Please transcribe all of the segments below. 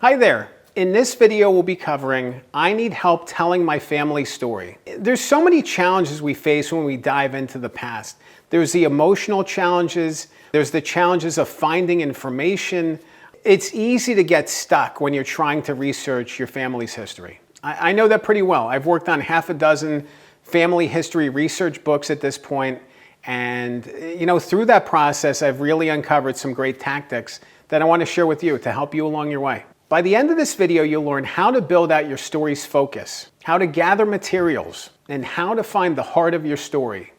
Hi there. In this video, we'll be covering I need help telling my family story. There's so many challenges we face when we dive into the past. There's the emotional challenges. There's the challenges of finding information. It's easy to get stuck when you're trying to research your family's history. I know that pretty well. I've worked on half a dozen family history research books at this point. And through that process, I've really uncovered some great tactics that I want to share with you to help you along your way. By the end of this video, you'll learn how to build out your story's focus, how to gather materials, and how to find the heart of your story.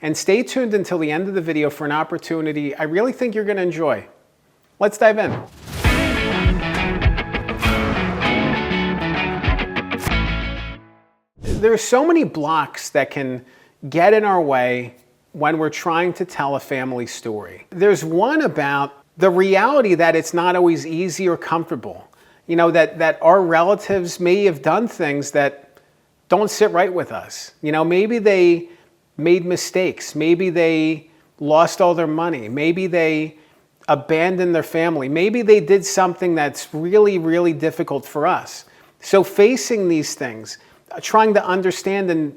And stay tuned until the end of the video for an opportunity I really think you're going to enjoy. Let's dive in. There are so many blocks that can get in our way when we're trying to tell a family story. There's one about the reality that it's not always easy or comfortable. That our relatives may have done things that don't sit right with us. Maybe they made mistakes. Maybe they lost all their money. Maybe they abandoned their family. Maybe they did something that's really, really difficult for us. So facing these things, trying to understand and,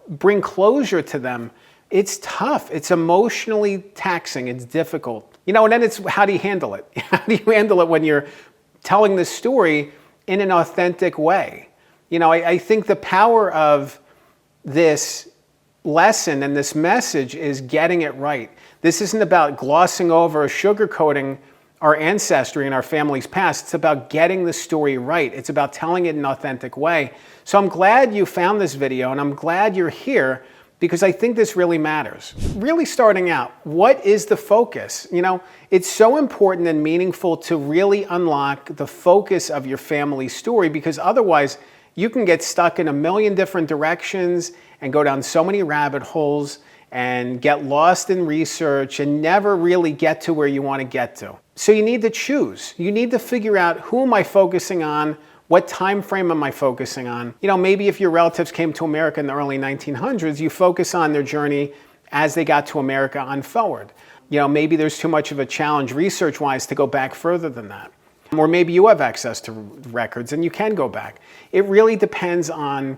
bring closure to them, it's tough. It's emotionally taxing. It's difficult. And then it's how do you handle it? How do you handle it when you're telling this story in an authentic way? I think the power of this lesson and this message is getting it right. This isn't about glossing over or sugarcoating our ancestry and our family's past. It's about getting the story right. It's about telling it in an authentic way. So I'm glad you found this video, and I'm glad you're here, because I think this really matters. Really starting out, what is the focus? It's so important and meaningful to really unlock the focus of your family story, because otherwise you can get stuck in a million different directions and go down so many rabbit holes and get lost in research and never really get to where you want to get to. So you need to choose. You need to figure out, who am I focusing on? What time frame am I focusing on? Maybe if your relatives came to America in the early 1900s, you focus on their journey as they got to America on forward. Maybe there's too much of a challenge research-wise to go back further than that. Or maybe you have access to records and you can go back. It really depends on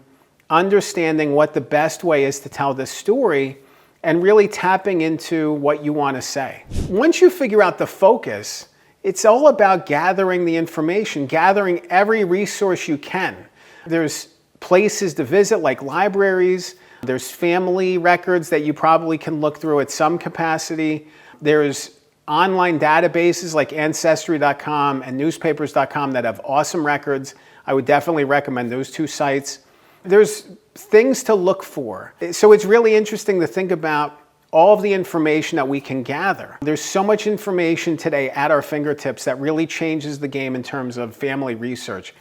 understanding what the best way is to tell this story and really tapping into what you want to say. Once you figure out the focus, it's all about gathering the information, gathering every resource you can. There's places to visit like libraries. There's family records that you probably can look through at some capacity. There's online databases like Ancestry.com and newspapers.com that have awesome records. I would definitely recommend those two sites. There's things to look for. So it's really interesting to think about all of the information that we can gather. There's so much information today at our fingertips that really changes the game in terms of family research.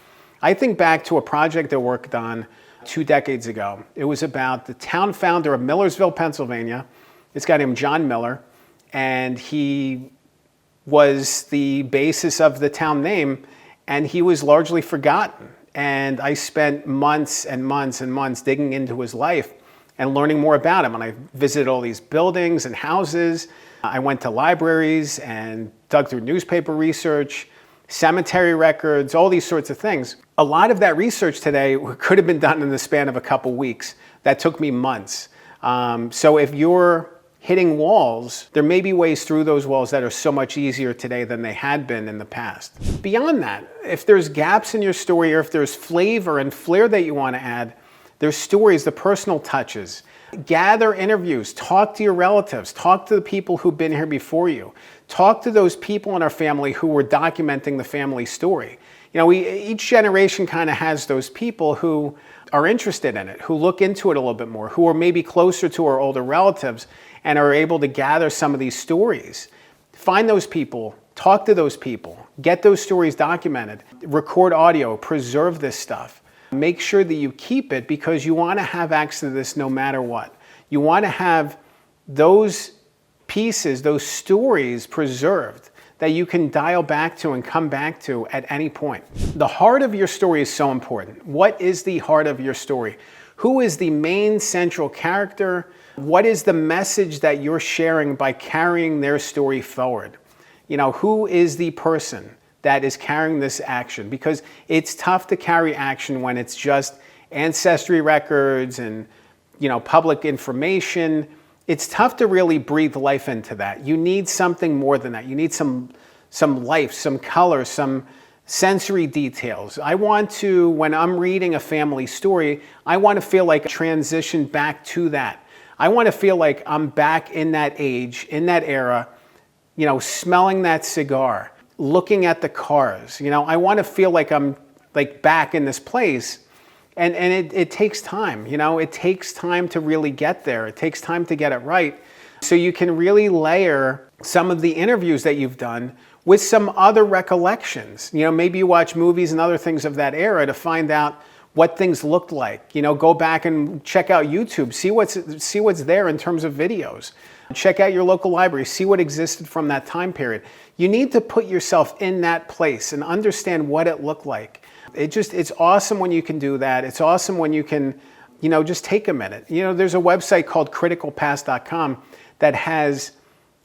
I think back to a project I worked on 2 decades ago. It was about the town founder of Millersville, Pennsylvania. This guy named John Miller, and he was the basis of the town name, and he was largely forgotten. And I spent months and months and months digging into his life and learning more about him. And I visited all these buildings and houses. I went to libraries and dug through newspaper research, cemetery records, all these sorts of things. A lot of that research today could have been done in the span of a couple weeks. That took me months. So if you're hitting walls, there may be ways through those walls that are so much easier today than they had been in the past. Beyond that, if there's gaps in your story, or if there's flavor and flair that you want to add, there's stories, the personal touches. Gather interviews, talk to your relatives, talk to the people who've been here before you. Talk to those people in our family who were documenting the family story. Each generation kind of has those people who are interested in it, who look into it a little bit more, who are maybe closer to our older relatives and are able to gather some of these stories. Find those people, talk to those people, get those stories documented, record audio, preserve this stuff. Make sure that you keep it, because you want to have access to this no matter what. You want to have those pieces, those stories preserved that you can dial back to and come back to at any point. The heart of your story is so important. What is the heart of your story? Who is the main central character? What is the message that you're sharing by carrying their story forward? Who is the person that is carrying this action, because it's tough to carry action when it's just ancestry records and public information. It's tough to really breathe life into that. You need something more than that. You need some life, some color, some sensory details. I want to, when I'm reading a family story, I want to feel like I transition back to that. I want to feel like I'm back in that age, in that era, smelling that cigar, looking at the cars. I want to feel like I'm like back in this place. And it takes time, it takes time to really get there. It takes time to get it right. So you can really layer some of the interviews that you've done with some other recollections. Maybe you watch movies and other things of that era to find out what things looked like. Go back and check out YouTube, see what's there in terms of videos. Check out your local library, see what existed from that time period. You need to put yourself in that place and understand what it looked like. It's awesome when you can do that. It's awesome when you can, just take a minute. There's a website called criticalpast.com that has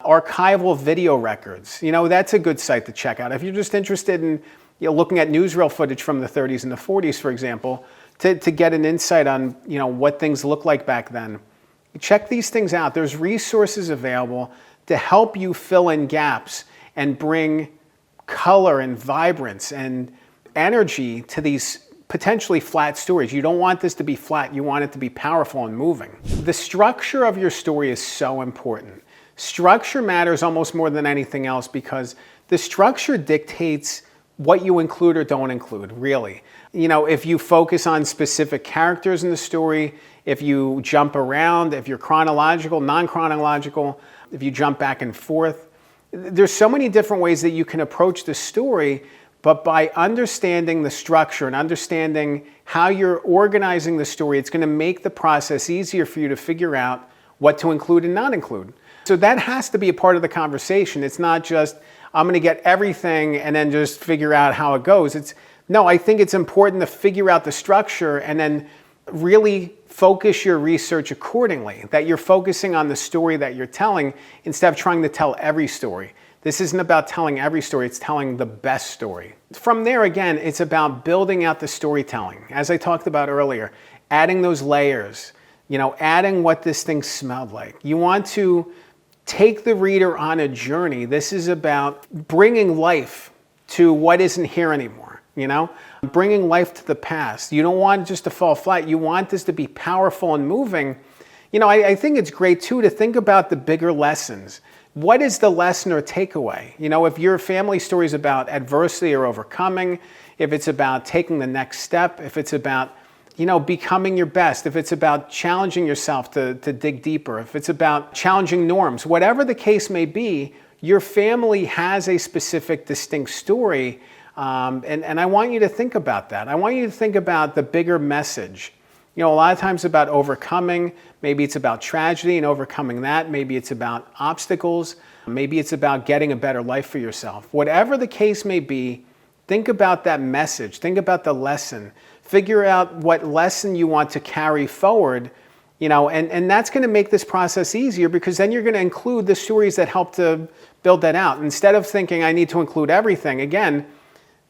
archival video records. That's a good site to check out. If you're just interested in looking at newsreel footage from the 30s and the 40s, for example, to get an insight on what things look like back then, check these things out. There's resources available to help you fill in gaps and bring color and vibrance and energy to these potentially flat stories. You don't want this to be flat. You want it to be powerful and moving. The structure of your story is so important. Structure matters almost more than anything else, because the structure dictates what you include or don't include, really. If you focus on specific characters in the story, if you jump around, if you're chronological, non-chronological, if you jump back and forth, there's so many different ways that you can approach the story. But by understanding the structure and understanding how you're organizing the story, it's going to make the process easier for you to figure out what to include and not include. So that has to be a part of the conversation. It's not just, I'm going to get everything and then just figure out how it goes. No, I think it's important to figure out the structure and then really focus your research accordingly, that you're focusing on the story that you're telling instead of trying to tell every story. This isn't about telling every story, it's telling the best story. From there, again, it's about building out the storytelling. As I talked about earlier, adding those layers, adding what this thing smelled like. You want to take the reader on a journey. This is about bringing life to what isn't here anymore, bringing life to the past. You don't want it just to fall flat. You want this to be powerful and moving. I think it's great too to think about the bigger lessons. What is the lesson or takeaway? If your family story is about adversity or overcoming, if it's about taking the next step, if it's about, becoming your best, if it's about challenging yourself to dig deeper, if it's about challenging norms, whatever the case may be, your family has a specific, distinct story. And I want you to think about that. I want you to think about the bigger message. A lot of times about overcoming, maybe it's about tragedy and overcoming that. Maybe it's about obstacles. Maybe it's about getting a better life for yourself. Whatever the case may be, think about that message. Think about the lesson. Figure out what lesson you want to carry forward, and that's going to make this process easier, because then you're going to include the stories that help to build that out. Instead of thinking I need to include everything, again,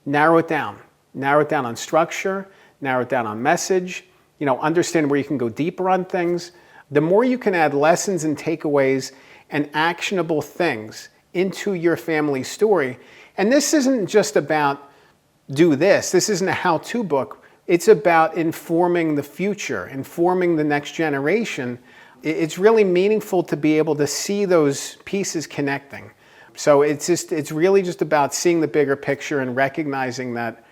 narrow it down. Narrow it down on structure, narrow it down on message. Understand where you can go deeper on things. The more you can add lessons and takeaways and actionable things into your family story. And this isn't just about do this. This isn't a how-to book. It's about informing the future, informing the next generation. It's really meaningful to be able to see those pieces connecting. So it's really just about seeing the bigger picture and recognizing that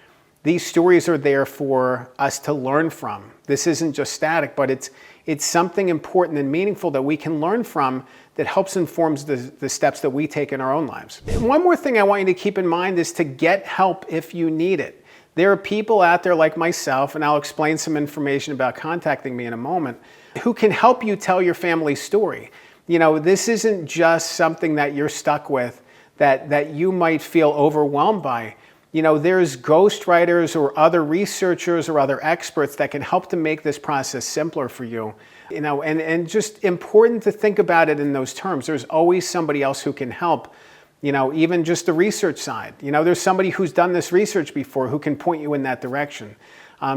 these stories are there for us to learn from. This isn't just static, but it's something important and meaningful that we can learn from that helps informs the steps that we take in our own lives. One more thing I want you to keep in mind is to get help if you need it. There are people out there like myself, and I'll explain some information about contacting me in a moment, who can help you tell your family story. This isn't just something that you're stuck with, that you might feel overwhelmed by. There's ghostwriters or other researchers or other experts that can help to make this process simpler for you. And just important to think about it in those terms. There's always somebody else who can help. Even just the research side. There's somebody who's done this research before who can point you in that direction.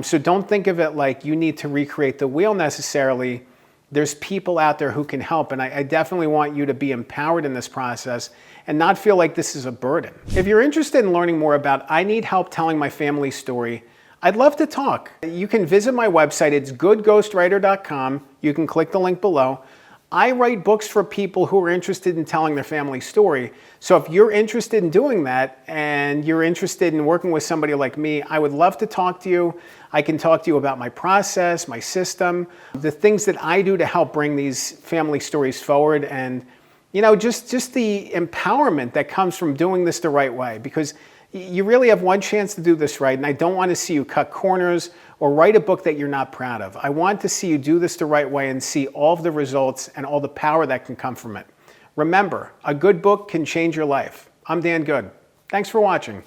So don't think of it like you need to recreate the wheel necessarily. There's people out there who can help, and I definitely want you to be empowered in this process and not feel like this is a burden. If you're interested in learning more about I need help telling my family story, I'd love to talk. You can visit my website. It's goodghostwriter.com. You can click the link below. I write books for people who are interested in telling their family story. So if you're interested in doing that and you're interested in working with somebody like me, I would love to talk to you. I can talk to you about my process, my system, the things that I do to help bring these family stories forward, and just the empowerment that comes from doing this the right way, because you really have one chance to do this right, and I don't want to see you cut corners or write a book that you're not proud of. I want to see you do this the right way and see all of the results and all the power that can come from it. Remember, a good book can change your life. I'm Dan Good. Thanks for watching.